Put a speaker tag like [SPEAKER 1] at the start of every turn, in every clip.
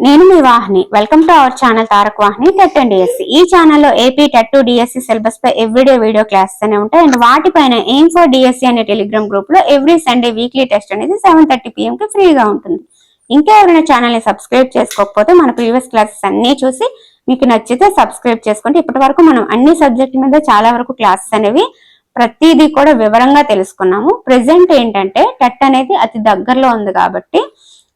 [SPEAKER 1] నేను మీ Vahini. Welcome to our channel Tarak Vahini TET and DSC. ఈ ఛానల్లో ఏపీ టెట్ డిఎస్సి సిలబస్ పై ఎవ్రీడే వీడియో క్లాసెస్ అనేవి ఉంటాయి. అండ్ వాటిపైన ఎయిమ్ ఫర్ డిఎస్సి అనే టెలిగ్రామ్ గ్రూప్ లో ఎవ్రీ సండే వీక్లీ టెస్ట్ అనేది 7:30 PM కి ఫ్రీగా ఉంటుంది. ఇంకా ఎవరైనా ఛానల్ ని సబ్స్క్రైబ్ చేసుకోకపోతే మన ప్రీవియస్ క్లాసెస్ అన్ని చూసి మీకు నచ్చితే సబ్స్క్రైబ్ చేసుకోండి. ఇప్పటి వరకు మనం అన్ని సబ్జెక్ట్ మీద చాలా వరకు క్లాసెస్ అనేవి ప్రతిదీ కూడా వివరంగా తెలుసుకున్నాము. ప్రెసెంట్ ఏంటంటే టెట్ అనేది అతి దగ్గరలో ఉంది కాబట్టి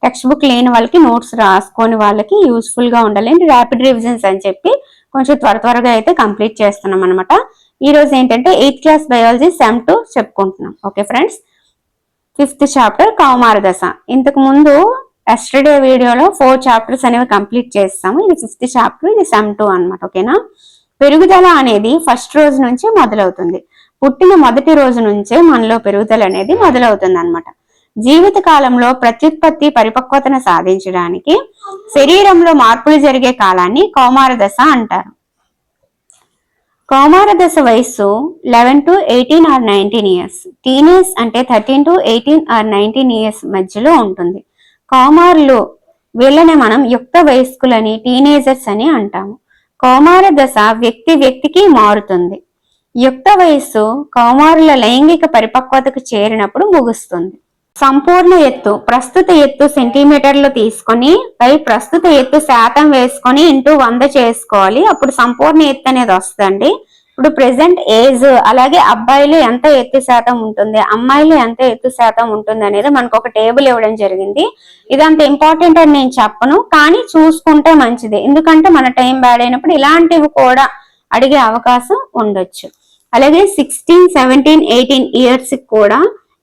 [SPEAKER 1] టెక్స్ట్ బుక్ లేని వాళ్ళకి, నోట్స్ రాసుకొని వాళ్ళకి యూస్ఫుల్ గా ఉండాలి. ర్యాపిడ్ రివిజన్స్ అని చెప్పి కొంచెం త్వరగా అయితే కంప్లీట్ చేస్తున్నాం అనమాట. ఈ రోజు ఏంటంటే 8th క్లాస్ బయాలజీ సెమ్ 2 చెప్పుకుంటున్నాం. ఓకే ఫ్రెండ్స్, 5th చాప్టర్ కౌమార దశ. ఇంతకు ముందు ఎస్టర్డే వీడియోలో 4 చాప్టర్స్ అనేవి కంప్లీట్ చేస్తాము. ఇది 5th చాప్టర్, ఇది సెమ్ 2 అనమాట. ఓకేనా. పెరుగుదల అనేది ఫస్ట్ రోజు నుంచి మొదలవుతుంది. పుట్టిన మొదటి రోజు నుంచే మనలో పెరుగుదల అనేది మొదలవుతుంది అనమాట. జీవిత కాలంలో ప్రత్యుత్పత్తి పరిపక్వతను సాధించడానికి శరీరంలో మార్పులు జరిగే కాలాన్ని కౌమార దశ అంటారు. కౌమార దశ వయస్సు 11 to 18 or 19 years. టీనేజ్ అంటే 13 to 18 or 19 years మధ్యలో ఉంటుంది. కౌమారులు వీళ్ళని మనం యుక్త వయస్కులని, టీనేజర్స్ అని అంటాము. కౌమార దశ వ్యక్తికి మారుతుంది. యుక్త వయస్సు కౌమారుల లైంగిక పరిపక్వతకు చేరినప్పుడు ముగుస్తుంది. సంపూర్ణ ఎత్తు, ప్రస్తుత ఎత్తు సెంటీమీటర్లు తీసుకొని పై ప్రస్తుత ఎత్తు శాతం వేసుకొని ఇంటూ 100 చేసుకోవాలి. అప్పుడు సంపూర్ణ ఎత్తు అనేది వస్తుందండి. ఇప్పుడు ప్రెసెంట్ ఏజ్, అలాగే అబ్బాయిలు ఎంత ఎత్తు శాతం ఉంటుంది, అమ్మాయిలు ఎంత ఎత్తు శాతం ఉంటుంది అనేది మనకు ఒక టేబుల్ ఇవ్వడం జరిగింది. ఇదంత ఇంపార్టెంట్ అని నేను చెప్పను, కానీ చూసుకుంటే మంచిది. ఎందుకంటే మన టైం బ్యాడ్ అయినప్పుడు ఇలాంటివి కూడా అడిగే అవకాశం ఉండొచ్చు. అలాగే 16, 17, 18 ఇయర్స్ కూడా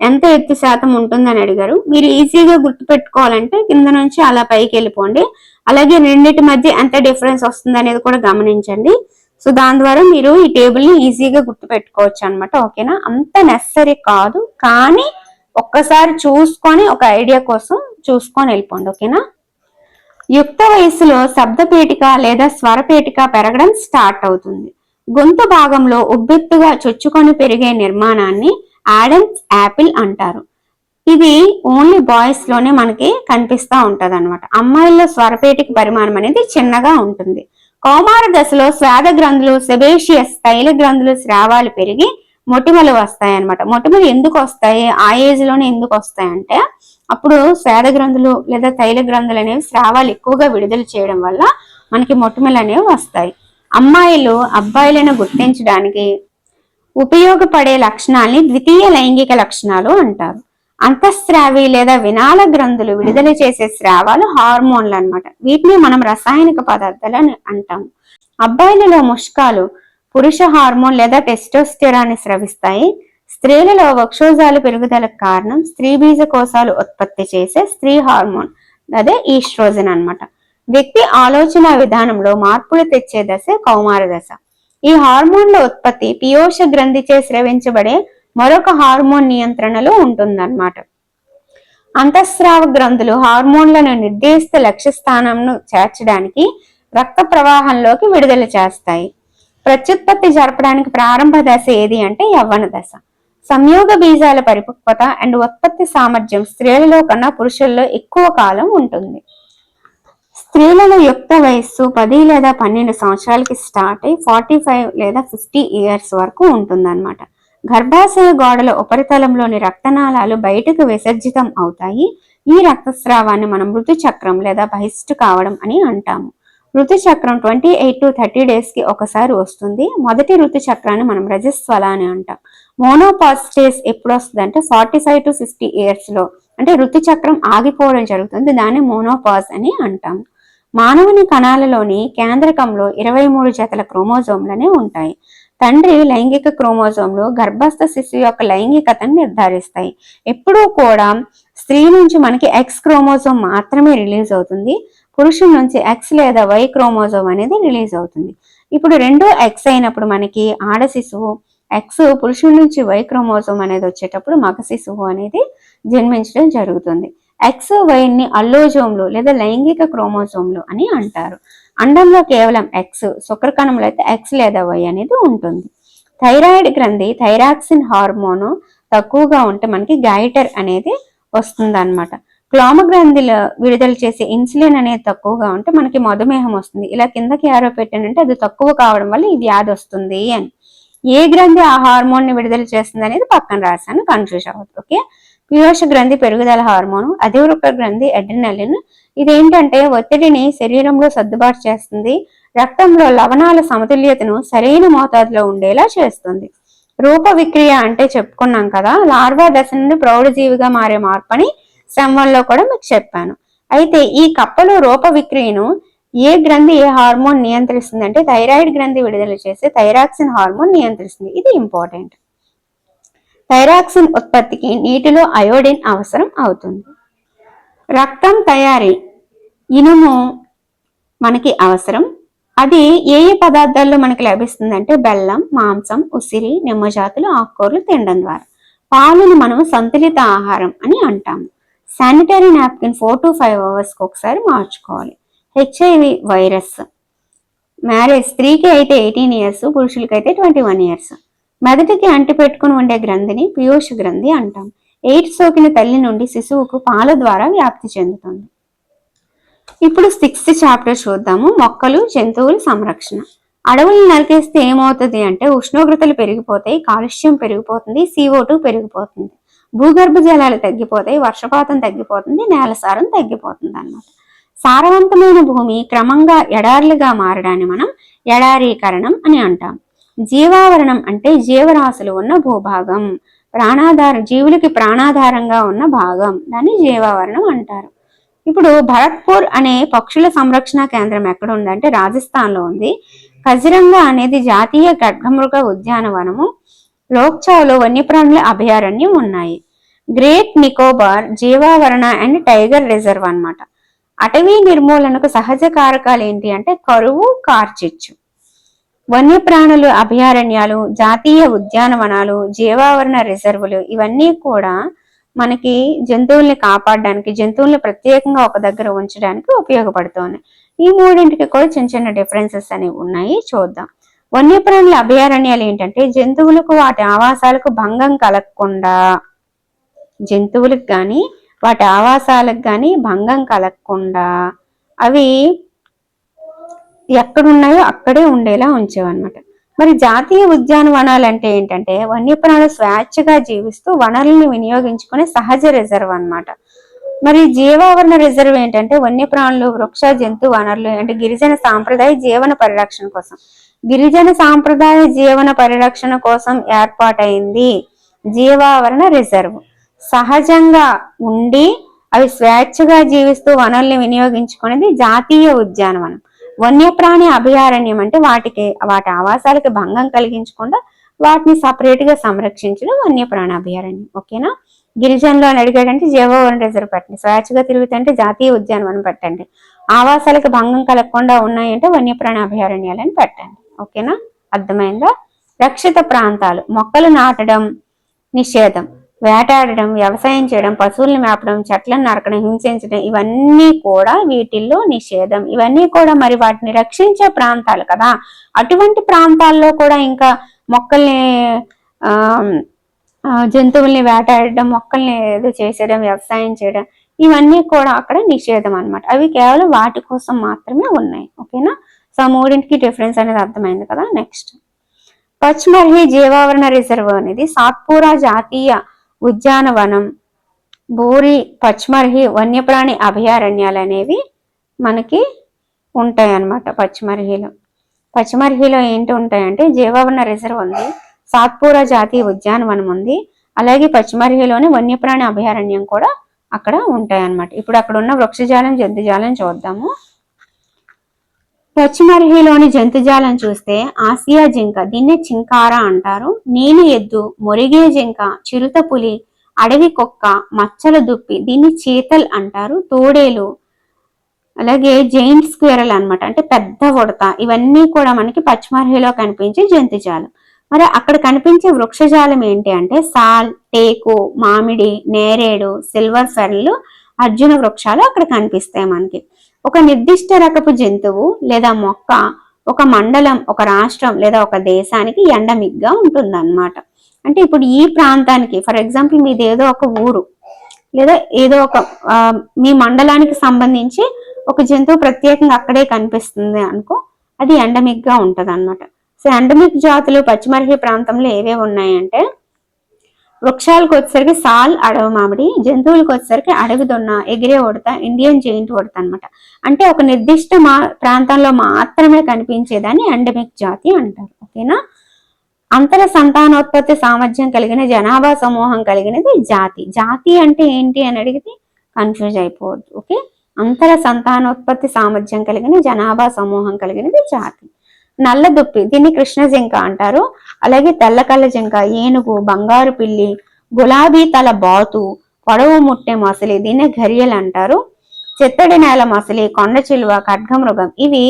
[SPEAKER 1] ఎంత ఎత్తు శాతం ఉంటుందని అడిగారు. మీరు ఈజీగా గుర్తు పెట్టుకోవాలంటే కింద నుంచి అలా పైకి వెళ్ళిపోండి. అలాగే రెండింటి మధ్య ఎంత డిఫరెన్స్ వస్తుంది అనేది కూడా గమనించండి. సో దాని ద్వారా మీరు ఈ టేబుల్ ని ఈజీగా గుర్తు పెట్టుకోవచ్చు అనమాట. ఓకేనా. అంత నెసరీ కాదు, కానీ ఒక్కసారి చూసుకొని ఒక ఐడియా కోసం చూసుకొని వెళ్ళిపోండి. ఓకేనా. యుక్త వయసులో శబ్దపేటిక లేదా స్వరపేటిక పెరగడం స్టార్ట్ అవుతుంది. గొంతు భాగంలో ఉబ్బెత్తుగా చొచ్చుకొని పెరిగే నిర్మాణాన్ని ఆడమ్స్ యాపిల్ అంటారు. ఇది ఓన్లీ బాయ్స్ లోనే మనకి కనిపిస్తా ఉంటది అనమాట. అమ్మాయిల్లో స్వరపేటిక పరిమాణం అనేది చిన్నగా ఉంటుంది. కౌమార దశలో స్వేద గ్రంథులు, సెబేషియస్ తైల గ్రంథులు, స్రావాలు పెరిగి మొటిమలు వస్తాయి అనమాట. మొటిమలు ఎందుకు వస్తాయి, ఆ ఏజ్ లోనే ఎందుకు వస్తాయంటే అప్పుడు స్వేద గ్రంథులు లేదా తైల గ్రంథులు అనేవి స్రావాలు ఎక్కువగా విడుదల చేయడం వల్ల మనకి మొటిమలు అనేవి వస్తాయి. అమ్మాయిలు అబ్బాయిలను గుర్తించడానికి ఉపయోగపడే లక్షణాలని ద్వితీయ లైంగిక లక్షణాలు అంటారు. అంతఃస్రావి లేదా వినాల గ్రంథులు విడుదల చేసే స్రావాలు హార్మోన్లు అన్నమాట. వీటిని మనం రసాయనిక పదార్థాలు అని అంటాము. అబ్బాయిలలో ముష్కాలు పురుష హార్మోన్ లేదా టెస్టోస్టెరాన్ స్రవిస్తాయి. స్త్రీలలో వక్షోజాలు పెరుగుదలకు కారణం స్త్రీ బీజ కోశాలు ఉత్పత్తి చేసే స్త్రీ హార్మోన్, అదే ఈస్ట్రోజన్ అన్నమాట. వ్యక్తి ఆలోచన విధానంలో మార్పులు తెచ్చే దశ కౌమార దశ. ఈ హార్మోన్ల ఉత్పత్తి పియోష గ్రంథిచే స్రవించబడే మరొక హార్మోన్ నియంత్రణలో ఉంటుందన్నమాట. అంతఃస్రావ గ్రంథులు హార్మోన్లను నిర్దేశిత లక్ష్య స్థానంను చేర్చడానికి రక్త ప్రవాహంలోకి విడుదల చేస్తాయి. ప్రత్యుత్పత్తి జరపడానికి ప్రారంభ దశ ఏది అంటే యవ్వన దశ. సంయోగ బీజాల పరిపక్వత అండ్ ఉత్పత్తి సామర్థ్యం స్త్రీలలో కన్నా పురుషుల్లో ఎక్కువ కాలం ఉంటుంది. స్త్రీలలో యుక్త వయస్సు 10 లేదా 12 సంవత్సరాలకి స్టార్ట్ అయి 45 లేదా 50 ఇయర్స్ వరకు ఉంటుందన్నమాట. గర్భాశయ గోడల ఉపరితలంలోని రక్తనాళాలు బయటకు విసర్జితం అవుతాయి. ఈ రక్తస్రావాన్ని మనం ఋతుచక్రం లేదా బహిష్టు కావడం అని అంటాము. ఋతుచక్రం 28 to 30 days కి ఒకసారి వస్తుంది. మొదటి ఋతుచక్రాన్ని మనం రజస్వల అని అంటాం. మోనోపాజ్ స్టేజ్ ఎప్పుడు వస్తుంది అంటే 45 to 50 ఇయర్స్ లో, అంటే ఋతుచక్రం ఆగిపోవడం జరుగుతుంది. దాన్ని మోనోపాజ్ అని అంటాము. మానవుని కణాలలోని కేంద్రకంలో 23 జతల క్రోమోజోమ్లనే ఉంటాయి. తండ్రి లైంగిక క్రోమోజోమ్లు గర్భస్థ శిశువు యొక్క లైంగికతను నిర్ధారిస్తాయి. ఎప్పుడూ కూడా స్త్రీ నుంచి మనకి ఎక్స్ క్రోమోజోమ్ మాత్రమే రిలీజ్ అవుతుంది. పురుషుల నుంచి ఎక్స్ లేదా వై క్రోమోజోమ్ అనేది రిలీజ్ అవుతుంది. ఇప్పుడు రెండు ఎక్స్ అయినప్పుడు మనకి ఆడ శిశువు ఎక్స్, పురుషుల నుంచి వై క్రోమోజోమ్ అనేది వచ్చేటప్పుడు మగ శిశువు అనేది జన్మించడం జరుగుతుంది. ఎక్స్ వైని అల్లోజోమ్లు లేదా లైంగిక క్రోమోజోమ్లు అని అంటారు. అండంలో కేవలం ఎక్స్, శుక్రకణంలో అయితే ఎక్స్ లేదా వై అనేది ఉంటుంది. థైరాయిడ్ గ్రంథి థైరాక్సిన్ హార్మోన్ తక్కువగా ఉంటే మనకి గైటర్ అనేది వస్తుంది అనమాట. క్లోమ గ్రంథిలో విడుదల చేసే ఇన్సులిన్ అనేది తక్కువగా ఉంటే మనకి మధుమేహం వస్తుంది. ఇలా కిందకి యారో పెట్టానంటే అది తక్కువ కావడం వల్ల ఈ వ్యాధి వస్తుంది అని. ఏ గ్రంథి ఆ హార్మోన్ ని విడుదల చేస్తుంది అనేది పక్కన రాశాను, కన్ఫ్యూజ్ అవ్వదు. ఓకే, పీయూష గ్రంథి పెరుగుదల హార్మోను, అధివృక్క గ్రంథి అడ్రినలిన్. ఇదేంటంటే ఒత్తిడిని శరీరంలో సర్దుబాటు చేస్తుంది, రక్తంలో లవణాల సమతుల్యతను సరైన మోతాదులో ఉండేలా చేస్తుంది. రూప విక్రియ అంటే చెప్పుకున్నాం కదా, లార్వా దశ నుండి ప్రౌఢజీవిగా మారే మార్పుని శ్రమంలో కూడా మీకు చెప్పాను. అయితే ఈ కప్పలో రూప విక్రియను ఏ గ్రంథి ఏ హార్మోన్ నియంత్రిస్తుంది అంటే థైరాయిడ్ గ్రంథి విడుదల చేసే థైరాక్సిన్ హార్మోన్ నియంత్రిస్తుంది. ఇది ఇంపార్టెంట్. థైరాక్సిన్ ఉత్పత్తికి నీటిలో అయోడిన్ అవసరం అవుతుంది. రక్తం తయారీ ఇనుము మనకి అవసరం. అది ఏ ఏ పదార్థాల్లో మనకి లభిస్తుంది అంటే బెల్లం, మాంసం, ఉసిరి, నిమ్మజాతులు, ఆకుకూరలు తినడం ద్వారా. పాలను మనం సంతులిత ఆహారం అని అంటాము. శానిటరీ నాప్కిన్ 4 to 5 hours ఒకసారి మార్చుకోవాలి. హెచ్ఐవి వైరస్ మ్యారేజ్ స్త్రీకి అయితే 18 years, పురుషులకి అయితే 21 years. మెదటికి అంటిపెట్టుకుని ఉండే గ్రంథిని పీయూష గ్రంథి అంటాం. ఎయిడ్స్ సోకిన తల్లి నుండి శిశువుకు పాల ద్వారా వ్యాప్తి చెందుతుంది. ఇప్పుడు 6th చాప్టర్ చూద్దాము, మొక్కలు జంతువుల సంరక్షణ. అడవులను నరికేస్తే ఏమవుతుంది అంటే ఉష్ణోగ్రతలు పెరిగిపోతాయి, కాలుష్యం పెరిగిపోతుంది, CO2 పెరిగిపోతుంది, భూగర్భ జలాలు తగ్గిపోతాయి, వర్షపాతం తగ్గిపోతుంది, నేల సారం తగ్గిపోతుంది అన్నమాట. సారవంతమైన భూమి క్రమంగా ఎడార్లుగా మారడాన్ని మనం ఎడారీకరణం అని అంటాం. జీవావరణం అంటే జీవరాశులు ఉన్న భూభాగం, జీవులకి ప్రాణాధారంగా ఉన్న భాగం, దాన్ని జీవావరణం అంటారు. ఇప్పుడు భరత్పూర్ అనే పక్షుల సంరక్షణ కేంద్రం ఎక్కడ ఉందంటే రాజస్థాన్ లో ఉంది. కజిరంగా అనేది జాతీయ ఖడ్గమృగ ఉద్యానవనము, లోక్చావ్లో వన్యప్రాణుల అభయారణ్యం ఉన్నాయి. గ్రేట్ నికోబార్ జీవావరణ అండ్ టైగర్ రిజర్వ్ అన్నమాట. అటవీ నిర్మూలనకు సహజ కారకాలు ఏంటి అంటే కరువు, కార్చిచ్చు. వన్యప్రాణులు అభయారణ్యాలు, జాతీయ ఉద్యానవనాలు, జీవావరణ రిజర్వులు ఇవన్నీ కూడా మనకి జంతువుల్ని కాపాడడానికి, జంతువుల్ని ప్రత్యేకంగా ఒక దగ్గర ఉంచడానికి ఉపయోగపడుతున్నాయి. ఈ మూడింటికి కూడా చిన్న చిన్న డిఫరెన్సెస్ అనేవి ఉన్నాయి, చూద్దాం. వన్యప్రాణుల అభయారణ్యాలు ఏంటంటే జంతువులకు వాటి ఆవాసాలకు భంగం కలగకుండా, జంతువులకు కానీ వాటి ఆవాసాలకు కానీ భంగం కలగకుండా అవి ఎక్కడున్నాయో అక్కడే ఉండేలా ఉంచేవన్నమాట. మరి జాతీయ ఉద్యానవనాలు అంటే ఏంటంటే వన్యప్రాణులు స్వేచ్ఛగా జీవిస్తూ వనరులను వినియోగించుకునే సహజ రిజర్వ్ అన్నమాట. మరి జీవావరణ రిజర్వ్ ఏంటంటే వన్యప్రాణులు, వృక్ష, జంతు వనరులు అంటే గిరిజన సాంప్రదాయ జీవన పరిరక్షణ కోసం, గిరిజన సాంప్రదాయ జీవన పరిరక్షణ కోసం ఏర్పాటైంది జీవావరణ రిజర్వ్. సహజంగా ఉండి అవి స్వేచ్ఛగా జీవిస్తూ వనరుల్ని వినియోగించుకునేది జాతీయ ఉద్యానవనం. వన్యప్రాణి అభయారణ్యం అంటే వాటి ఆవాసాలకి భంగం కలిగించకుండా వాటిని సపరేట్ గా సంరక్షించడం వన్యప్రాణి అభయారణ్యం. ఓకేనా? గిరిజనలో అడిగాడంటే జీవావరణ రిజర్వ్ పెట్టండి, స్వేచ్ఛగా తిరుగుతుంటే జాతీయ ఉద్యానవనం పెట్టండి, ఆవాసాలకు భంగం కలగకుండా ఉన్నాయంటే వన్యప్రాణి అభయారణ్యాలని పెట్టండి. ఓకేనా? అర్థమైందా? రక్షిత ప్రాంతాలు మొక్కలు నాటడం నిషేధం, వేటాడడం, వ్యవసాయం చేయడం, పశువుల్ని మేపడం, చెట్లను నరకడం, హింసించడం ఇవన్నీ కూడా వీటిల్లో నిషేధం. ఇవన్నీ కూడా మరి వాటిని రక్షించే ప్రాంతాలు కదా. అటువంటి ప్రాంతాల్లో కూడా ఇంకా మొక్కల్ని జంతువుల్ని వేటాడడం, మొక్కల్ని ఏదో చేసేయడం, వ్యవసాయం చేయడం ఇవన్నీ కూడా అక్కడ నిషేధం అన్నమాట. అవి కేవలం వాటి కోసం మాత్రమే ఉన్నాయి. ఓకేనా? సో మూడింటికి డిఫరెన్స్ అనేది అర్థమైంది కదా. నెక్స్ట్ పచ్మర్హి జీవావరణ రిజర్వ్ అనేది సాత్పురా జాతీయ ఉద్యానవనం, బోరి, పచ్మర్హి వన్యప్రాణి అభయారణ్యాలు అనేవి మనకి ఉంటాయి అన్నమాట. పచ్మర్హిలో ఏంటి ఉంటాయంటే జీవావరణ రిజర్వ్ ఉంది, సాత్పురా జాతీయ ఉద్యానవనం ఉంది, అలాగే పచ్మర్హిలోని వన్యప్రాణి అభయారణ్యం కూడా అక్కడ ఉంటాయి అన్నమాట. ఇప్పుడు అక్కడ ఉన్న వృక్షజాలం, జంతుజాలం చూద్దాము. పచ్మర్హిలోని జంతుజాలం చూస్తే ఆసియా జింక, దీన్నే చింకారా అంటారు, నీలి ఎద్దు, మొరిగే జింక, చిరుత పులి, అడవి కుక్క, మచ్చల దుప్పి, దీన్ని చీతల్ అంటారు, తోడేలు, అలాగే జైంట్ స్క్వేరల్ అన్నమాట, అంటే పెద్ద ఉడత. ఇవన్నీ కూడా మనకి పచ్మర్హిలో కనిపించే జంతుజాలం. మరి అక్కడ కనిపించే వృక్షజాలం ఏంటి అంటే సాల్, టేకు, మామిడి, నేరేడు, సిల్వర్ ఫెర్లు, అర్జున వృక్షాలు అక్కడ కనిపిస్తాయి మనకి. ఒక నిర్దిష్ట రకపు జంతువు లేదా మొక్క ఒక మండలం, ఒక రాష్ట్రం లేదా ఒక దేశానికి ఎండమిక్గా ఉంటుందన్నమాట. అంటే ఇప్పుడు ఈ ప్రాంతానికి ఫర్ ఎగ్జాంపుల్ మీది ఏదో ఒక ఊరు, లేదా ఏదో ఒక మీ మండలానికి సంబంధించి ఒక జంతువు ప్రత్యేకంగా అక్కడే కనిపిస్తుంది అనుకో, అది ఎండమిక్ గా ఉంటది అనమాట. సో ఎండమిక్ జాతులు పశ్చిమర్హి ప్రాంతంలో ఏవేవి ఉన్నాయంటే, వృక్షాలకు వచ్చేసరికి సాల్ అడవి మామిడి, జంతువులకు వచ్చేసరికి అడవి దొన్న, ఎగిరే ఉడత, ఇండియన్ జెయింట్ ఉడత అనమాట. అంటే ఒక నిర్దిష్ట ప్రాంతంలో మాత్రమే కనిపించేదాన్ని ఎండమిక్ జాతి అంటారు. ఓకేనా. అంతర సంతానోత్పత్తి సామర్థ్యం కలిగిన జనాభా సమూహం కలిగినది జాతి. జాతి అంటే ఏంటి అని అడిగితే కన్ఫ్యూజ్ అయిపోవద్దు. ఓకే. అంతర సంతానోత్పత్తి సామర్థ్యం కలిగిన జనాభా సమూహం కలిగినది జాతి. నల్ల దుప్పి, దీన్ని కృష్ణ జింక అంటారు. అలాగే తెల్ల కళ్ళ జింక, ఏనుగు, బంగారు పిల్లి, గులాబీ తల బాతు, పొడవు ముట్టె మొసలి, దీన్ని ఘరియలు అంటారు. చిత్తడి నేల మొసలి, కొండ చిలువ, ఖడ్గమృగం, ఇవి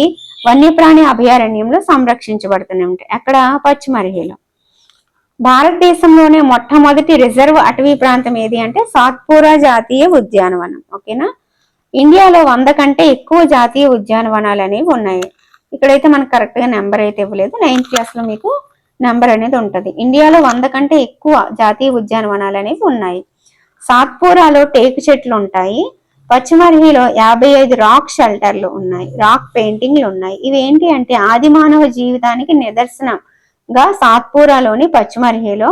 [SPEAKER 1] వన్యప్రాణి అభయారణ్యంలో సంరక్షించబడుతూనే ఉంటాయి. అక్కడ పశ్చిమర్హిలో. భారతదేశంలోనే మొట్టమొదటి రిజర్వ్ అటవీ ప్రాంతం ఏది అంటే సాత్పురా జాతీయ ఉద్యానవనం. ఓకేనా. ఇండియాలో 100 కంటే ఎక్కువ జాతీయ ఉద్యానవనాలు అనేవి ఉన్నాయి. ఇక్కడైతే మనకు కరెక్ట్ గా నెంబర్ అయితే ఇవ్వలేదు. 9th క్లాస్ లో మీకు నెంబర్ అనేది ఉంటది. ఇండియాలో 100 కంటే ఎక్కువ జాతీయ ఉద్యానవనాలు అనేవి ఉన్నాయి. సాత్పురాలో టేకు చెట్లు ఉంటాయి. పశ్చిమర్హిలో 55 రాక్ షెల్టర్లు ఉన్నాయి. రాక్ పెయింటింగ్లు ఉన్నాయి. ఇవి ఏంటి అంటే ఆది మానవ జీవితానికి నిదర్శనంగా సాత్పురాలోని పశ్చిమర్హిలో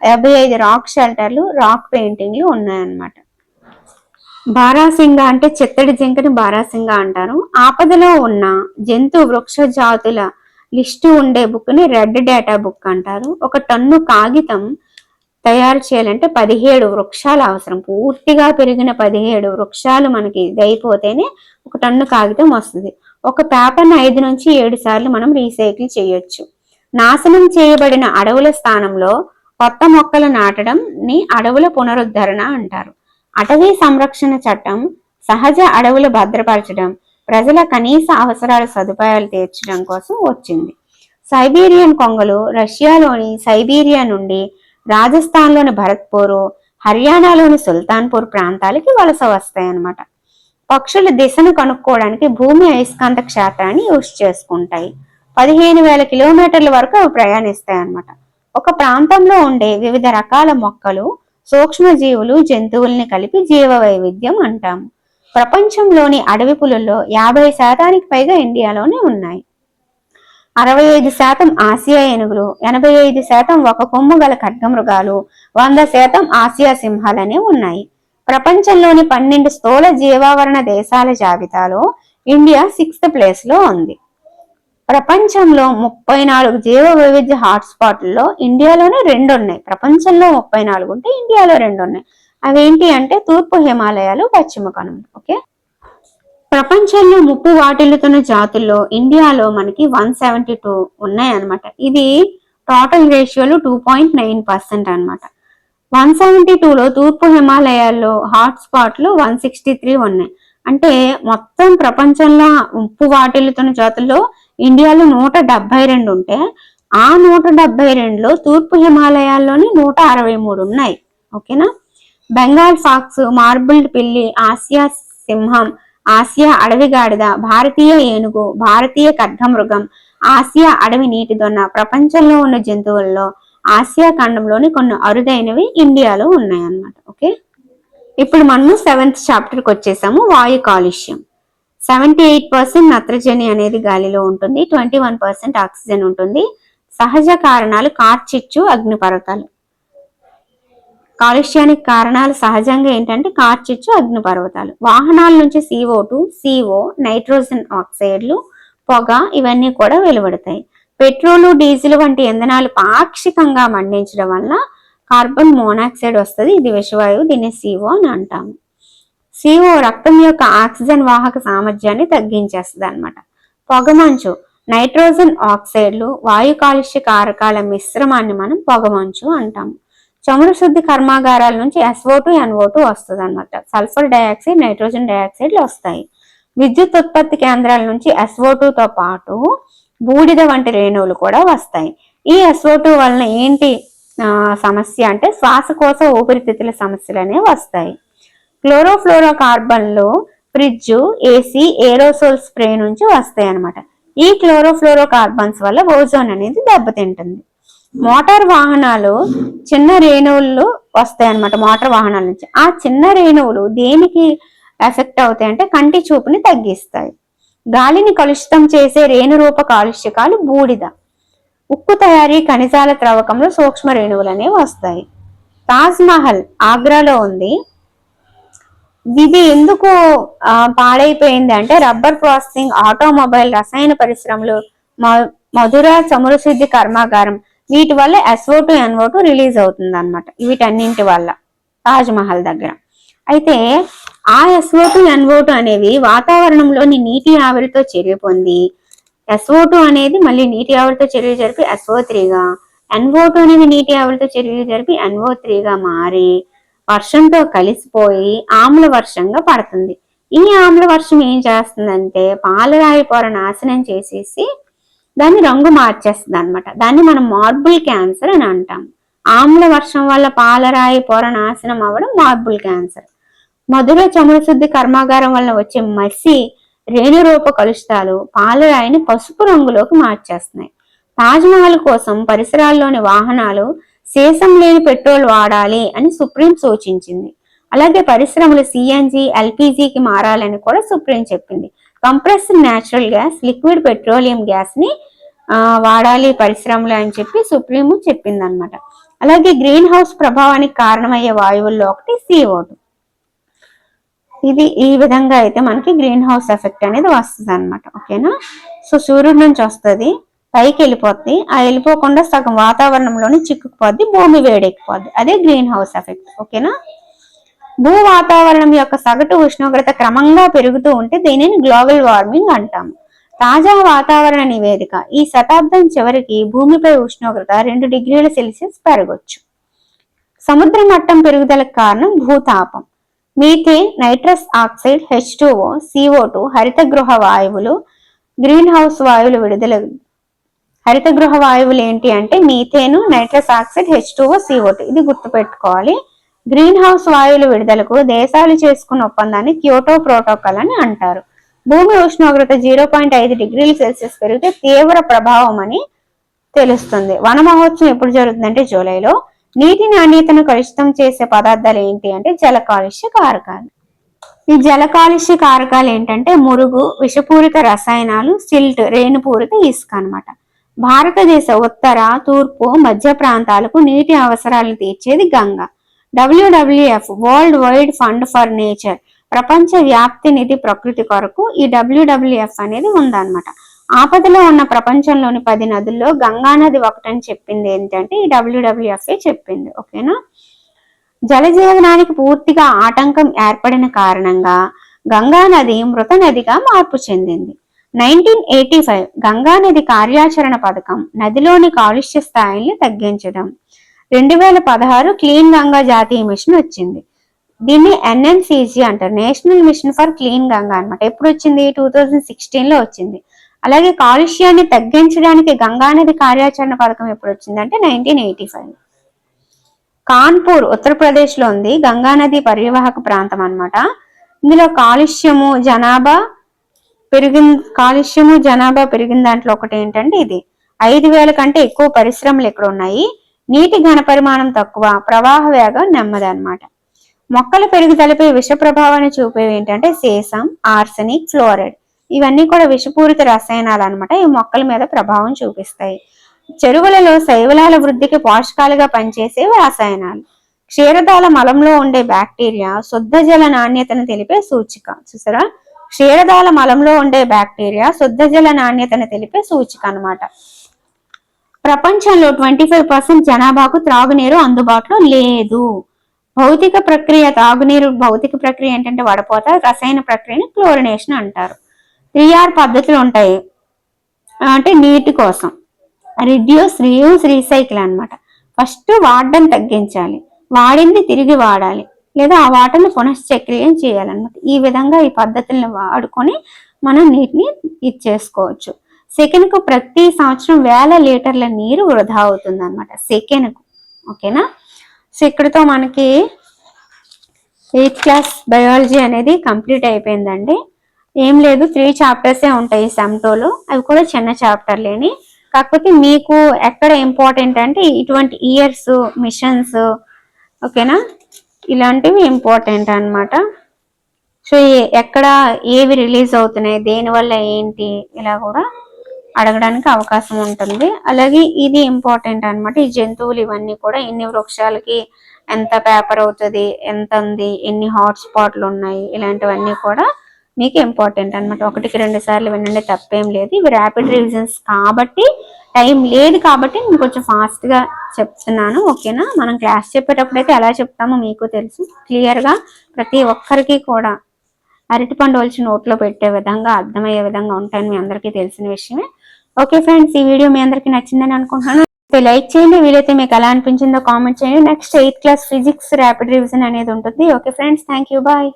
[SPEAKER 1] 55 రాక్ షెల్టర్లు, రాక్ పెయింటింగ్లు ఉన్నాయన్నమాట. బారాసింగా అంటే చిత్తడి జింకని బారాసింగా అంటారు. ఆపదలో ఉన్న జంతు వృక్ష జాతుల లిస్టు ఉండే బుక్ ని రెడ్ డేటా బుక్ అంటారు. 1 టన్ను కాగితం తయారు చేయాలంటే 17 వృక్షాలు అవసరం. పూర్తిగా పెరిగిన 17 వృక్షాలు మనకి అయిపోతేనే 1 టన్ను కాగితం వస్తుంది. ఒక పేపర్ని 5 నుంచి 7 సార్లు మనం రీసైకిల్ చేయొచ్చు. నాశనం చేయబడిన అడవుల స్థానంలో కొత్త మొక్కలు నాటడం ని అడవుల పునరుద్ధరణ అంటారు. అటవీ సంరక్షణ చట్టం సహజ అడవులు భద్రపరచడం, ప్రజల కనీస అవసరాల సదుపాయాలు తీర్చడం కోసం వచ్చింది. సైబీరియన్ కొంగలు రష్యాలోని సైబీరియా నుండి రాజస్థాన్లోని భరత్పూర్, హర్యానాలోని సుల్తాన్పూర్ ప్రాంతాలకి వలస వస్తాయన్నమాట. పక్షుల దిశను కనుక్కోవడానికి భూమి అయస్కాంత క్షేత్రాన్ని యూజ్ చేసుకుంటాయి. 15,000 కిలోమీటర్ల వరకు అవి ప్రయాణిస్తాయి అన్నమాట. ఒక ప్రాంతంలో ఉండే వివిధ రకాల మొక్కలు, సూక్ష్మజీవులు, జంతువుల్ని కలిపి జీవ వైవిధ్యం అంటాము. ప్రపంచంలోని అడవి పులుల్లో 50% పైగా ఇండియాలోనే ఉన్నాయి. 65% ఆసియా ఏనుగులు, 85% ఒక కొమ్ము గల ఖడ్గమృగాలు, 100% ఆసియా సింహాలనే ఉన్నాయి. ప్రపంచంలోని 12 స్థూల జీవావరణ దేశాల జాబితాలో ఇండియా 6th ప్లేస్ లో ఉంది. ప్రపంచంలో 34 జీవ వైవిధ్య హాట్స్పాట్లలో ఇండియాలోనే 2 ఉన్నాయి. ప్రపంచంలో 34 ఉంటే ఇండియాలో 2 ఉన్నాయి. అవేంటి అంటే తూర్పు హిమాలయాలు, పశ్చిమ కనుమలు. ఓకే. ప్రపంచంలో ముప్పు వాటిల్లుతున్న జాతుల్లో ఇండియాలో మనకి 172 ఉన్నాయి అనమాట. ఇది టోటల్ రేషియోలో 2.9% అనమాట. 172లో తూర్పు హిమాలయాల్లో హాట్స్పాట్లు 163 ఉన్నాయి. అంటే మొత్తం ప్రపంచంలో ముప్పు వాటిల్లుతున్న జాతుల్లో ఇండియాలో 172 ఉంటే ఆ 172లో తూర్పు హిమాలయాల్లోని 163 ఉన్నాయి. ఓకేనా. బెంగాల్ ఫాక్స్, మార్బుల్డ్ పిల్లి, ఆసియా సింహం, ఆసియా అడవి గాడిద, భారతీయ ఏనుగు, భారతీయ ఖడ్గమృగం, ఆసియా అడవి నీటి దొన్న ప్రపంచంలో ఉన్న జంతువుల్లో ఆసియా ఖండంలోని కొన్ని అరుదైనవి ఇండియాలో ఉన్నాయన్నమాట. ఓకే. ఇప్పుడు మనం 7th చాప్టర్కి వచ్చేసాము. వాయు కాలుష్యం. 78% నత్రజని అనేది గాలిలో ఉంటుంది, 21% ఆక్సిజన్ ఉంటుంది. సహజ కారణాలు కార్చిచ్చు, అగ్నిపర్వతాలు. కాలుష్యానికి కారణాలు సహజంగా ఏంటంటే కార్చిచ్చు, అగ్నిపర్వతాలు. వాహనాల నుంచి CO2, CO, నైట్రోజన్ ఆక్సైడ్లు, పొగ, ఇవన్నీ కూడా వెలువడతాయి. పెట్రోలు, డీజిల్ వంటి ఇంధనాలు పాక్షికంగా మండించడం వల్ల కార్బన్ మోనాక్సైడ్ వస్తుంది. ఇది విషవాయువు, దీన్ని CO అని అంటాము. CO రక్తం యొక్క ఆక్సిజన్ వాహక సామర్థ్యాన్ని తగ్గించేస్తుంది అనమాట. పొగమంచు, నైట్రోజన్ ఆక్సైడ్లు, వాయు కాలుష్య కారకాల మిశ్రమాన్ని మనం పొగమంచు అంటాము. చమురు శుద్ధి కర్మాగారాల నుంచి SO2, NO2 వస్తుంది అనమాట. సల్ఫర్ డయాక్సైడ్, నైట్రోజన్ డయాక్సైడ్లు వస్తాయి. విద్యుత్ ఉత్పత్తి కేంద్రాల నుంచి SO2తో పాటు బూడిద వంటి రేణువులు కూడా వస్తాయి. ఈ SO2 వలన ఏంటి సమస్య అంటే శ్వాసకోశ, ఊపిరితిత్తుల సమస్యలు అనేవి వస్తాయి. క్లోరోఫ్లోరో కార్బన్లు ఫ్రిడ్జ్, AC, ఏరోసోల్ స్ప్రే నుంచి వస్తాయి అనమాట. ఈ క్లోరోఫ్లోరో కార్బన్స్ వల్ల ఓజోన్ అనేది దెబ్బతింటుంది. మోటార్ వాహనాలు చిన్న రేణువులు వస్తాయి అన్నమాట మోటార్ వాహనాల నుంచి. ఆ చిన్న రేణువులు దేనికి ఎఫెక్ట్ అవుతాయి అంటే కంటి చూపుని తగ్గిస్తాయి. గాలిని కలుషితం చేసే రేణురూప కాలుష్యకాలు బూడిద, ఉక్కు తయారీ, ఖనిజాల త్రవ్వకంలో సూక్ష్మ రేణువులు అనేవి వస్తాయి. తాజ్ మహల్ ఆగ్రాలో ఉంది. ఇది ఎందుకు పాడైపోయింది అంటే రబ్బర్ ప్రాసెసింగ్, ఆటోమొబైల్, రసాయన పరిశ్రమలు, మధుర చమురు శుద్ధి కర్మాగారం, వీటి వల్ల SO2 NO2 రిలీజ్ అవుతుంది అనమాట. వీటన్నింటి వల్ల తాజ్ మహల్ దగ్గర. అయితే ఆ SO2 NO2 అనేవి వాతావరణంలోని నీటి ఆవిరితో చర్య పొంది SO2 అనేది మళ్ళీ నీటి ఆవిరితో చర్య జరిపి SO3గా, NO2 అనేది నీటి ఆవిరితో చర్య జరిపి NO3గా మారి వర్షంతో కలిసిపోయి ఆమ్ల వర్షంగా పడుతుంది. ఈ ఆమ్ల వర్షం ఏం చేస్తుందంటే పాలరాయి పొర నాశనం చేసేసి దాన్ని రంగు మార్చేస్తుంది అనమాట. దాన్ని మనం మార్బుల్ క్యాన్సర్ అని అంటాం. ఆమ్ల వర్షం వల్ల పాలరాయి పొర నాశనం అవ్వడం మార్బుల్ క్యాన్సర్. మధుర చమురు శుద్ధి కర్మాగారం వల్ల వచ్చే మసి రేణురూప కలుషితాలు పాలరాయిని పసుపు రంగులోకి మార్చేస్తున్నాయి. తాజ్మహల్ కోసం పరిసరాల్లోని వాహనాలు సీసం లేని పెట్రోల్ వాడాలి అని సుప్రీం సూచించింది. అలాగే పరిశ్రమలు CNG, LPGకి మారాలని కూడా సుప్రీం చెప్పింది. Compressed natural gas, liquid petroleum gas ని వాడాలి పరిశ్రమలు అని చెప్పి సుప్రీం చెప్పింది అనమాట. అలాగే గ్రీన్ హౌస్ ప్రభావానికి కారణమయ్యే వాయువుల్లో ఒకటి CO2. ఇది ఈ విధంగా అయితే మనకి గ్రీన్ హౌస్ ఎఫెక్ట్ అనేది వస్తుంది అనమాట. ఓకేనా? సో సూర్యుడి నుంచి వస్తుంది, పైకి వెళ్ళిపోద్ది, ఆ వెళ్ళిపోకుండా సగం వాతావరణంలోని చిక్కుకుపోద్ది, భూమి వేడెక్కిపోద్ది. అదే గ్రీన్ హౌస్ ఎఫెక్ట్. ఓకేనా? భూ వాతావరణం యొక్క సగటు ఉష్ణోగ్రత క్రమంగా పెరుగుతూ ఉంటే దీనిని గ్లోబల్ వార్మింగ్ అంటాము. తాజా వాతావరణ నివేదిక ఈ శతాబ్దం చివరికి భూమిపై ఉష్ణోగ్రత 2 డిగ్రీల సెల్సియస్ పెరగొచ్చు. సముద్ర మట్టం పెరుగుదలకు కారణం భూతాపం. Methane, nitrous oxide, H2O, CO2 హరిత గృహ వాయువులు. గ్రీన్ హౌస్ వాయువులు విడుదల హరిత గృహ వాయువులు ఏంటి అంటే మీథేను, నైట్రస్ ఆక్సైడ్, H2O, CO2. ఇది గుర్తుపెట్టుకోవాలి. గ్రీన్ హౌస్ వాయువుల విడుదలకు దేశాలు చేసుకున్న ఒప్పందాన్ని క్యోటో ప్రోటోకాల్ అని అంటారు. భూమి ఉష్ణోగ్రత 0.5 డిగ్రీల సెల్సియస్ పెరిగితే తీవ్ర ప్రభావం అని తెలుస్తుంది. వన మహోత్సవం ఎప్పుడు జరుగుతుందంటే జూలైలో. నీటి నాణ్యతను కలుషితం చేసే పదార్థాలు ఏంటి అంటే జల కాలుష్య కారకాలు. ఈ జల కాలుష్య కారకాలు ఏంటంటే మురుగు, విషపూరిత రసాయనాలు, సిల్ట్, రేణుపూరిత ఇసుక అనమాట. భారతదేశ ఉత్తర, తూర్పు, మధ్య ప్రాంతాలకు నీటి అవసరాలను తీర్చేది Ganga. WWF world wide fund for nature, ప్రపంచ వ్యాప్తి నిధి ప్రకృతి కొరకు ఈ WWF అనేది ఉందన్నమాట. ఆపదలో ఉన్న ప్రపంచంలోని 10 నదుల్లో గంగా నది ఒకటని చెప్పింది ఏంటంటే ఈ WWF చెప్పింది. ఓకేనా? జలజీవనానికి పూర్తిగా ఆటంకం ఏర్పడిన కారణంగా గంగా నది మృత నదిగా మార్పు చెందింది. 1985 గంగా నది కార్యాచరణ పథకం నదిలోని కాలుష్య స్థాయిల్ని తగ్గించడం. 2016 క్లీన్ గంగా జాతీయ మిషన్ వచ్చింది. దీన్ని NMCG అంటారు, national mission for clean Ganga అనమాట. ఎప్పుడు వచ్చింది? 2016లో వచ్చింది. అలాగే కాలుష్యాన్ని తగ్గించడానికి గంగానది కార్యాచరణ పథకం ఎప్పుడు వచ్చిందంటే 1985. కాన్పూర్ ఉత్తరప్రదేశ్ లో ఉంది. గంగానది పరివాహక ప్రాంతం అన్నమాట. ఇందులో కాలుష్యము జనాభా పెరిగిన దాంట్లో ఒకటి ఏంటంటే ఇది 5,000 కంటే ఎక్కువ పరిశ్రమలు ఇక్కడ ఉన్నాయి. నీటి ఘన పరిమాణం తక్కువ, ప్రవాహ వేగం నెమ్మది అన్నమాట. మొక్కల పెరుగుదలపై విష ప్రభావాన్ని చూపేవి ఏంటంటే సీసం, ఆర్సెనిక్, ఫ్లోరైడ్. ఇవన్నీ కూడా విషపూరిత రసాయనాలు అనమాట. ఈ మొక్కల మీద ప్రభావం చూపిస్తాయి. చెరువులలో శైవలాల వృద్ధికి పోషకాలుగా పనిచేసేవి రసాయనాలు. క్షీరదాల మలంలో ఉండే బ్యాక్టీరియా శుద్ధ జల నాణ్యతను తెలిపే సూచిక. చూసారా? క్షీరదాల మలంలో ఉండే బ్యాక్టీరియా శుద్ధ జల నాణ్యతను తెలిపే సూచిక అనమాట. ప్రపంచంలో 25% జనాభాకు త్రాగునీరు అందుబాటులో లేదు. తాగునీరు భౌతిక ప్రక్రియ ఏంటంటే వడపోత, రసాయన ప్రక్రియని క్లోరినేషన్ అంటారు. 3R పద్ధతులు ఉంటాయి అంటే నీటి కోసం. రిడ్యూస్, రీయూజ్, రీసైకిల్ అనమాట. ఫస్ట్ వాడడం తగ్గించాలి, వాడింది తిరిగి వాడాలి, లేదా ఆ వాటర్ని పునశ్చక్రియం చేయాలన్నమాట. ఈ విధంగా ఈ పద్ధతులను వాడుకొని మనం నీటిని ఇచ్చేసుకోవచ్చు. సెకనుకు ప్రతి సంవత్సరం 1000 లీటర్ల నీరు వృధా అవుతుంది అనమాట సెకనుకు. ఓకేనా? సో ఇక్కడితో మనకి 8th క్లాస్ బయాలజీ అనేది కంప్లీట్ అయిపోయిందండి. ఏం లేదు, 3 చాప్టర్సే ఉంటాయి సెమ్ 2లో. అవి కూడా చిన్న చాప్టర్లేని. కాకపోతే మీకు ఎక్కడ ఇంపార్టెంట్ అంటే ఇటువంటి ఇయర్స్, మిషన్స్, ఓకేనా, ఇలాంటివి ఇంపార్టెంట్ అన్నమాట. సో ఎక్కడ ఏవి రిలీజ్ అవుతున్నాయి, దేనివల్ల ఏంటి, ఇలా కూడా అడగడానికి అవకాశం ఉంటుంది. అలాగే ఇది ఇంపార్టెంట్ అన్నమాట. ఈ జంతువులు ఇవన్నీ కూడా ఎన్ని వృక్షాలకి ఎంత పేపర్ అవుతుంది, ఎంత ఉంది, ఎన్ని హాట్ స్పాట్లు ఉన్నాయి, ఇలాంటివన్నీ కూడా మీకు ఇంపార్టెంట్ అన్నమాట. 1కి 2 సార్లు వినండి, తప్పేం లేదు. ఇవి ర్యాపిడ్ రివిజన్స్ కాబట్టి, టైం లేదు కాబట్టి నేను కొంచెం ఫాస్ట్ గా చెప్తున్నాను, ఓకేనా. మనం క్లాస్ చెప్పేటప్పుడు అయితే ఎలా చెప్తామో మీకు తెలుసు. క్లియర్ గా ప్రతి ఒక్కరికి కూడా అరటిపండు ఒలిచి నోట్లో పెట్టే విధంగా, అర్థమయ్యే విధంగా ఉంటాయని మీ అందరికీ తెలిసిన విషయమే. ఓకే ఫ్రెండ్స్, ఈ వీడియో మీ అందరికీ నచ్చిందని అనుకుంటున్నాను. లైక్ చేయండి, వీలైతే మీకు ఎలా అనిపించిందో కామెంట్ చేయండి. Next 8th class physics rapid revision అనేది ఉంటుంది. Okay friends, thank you, bye.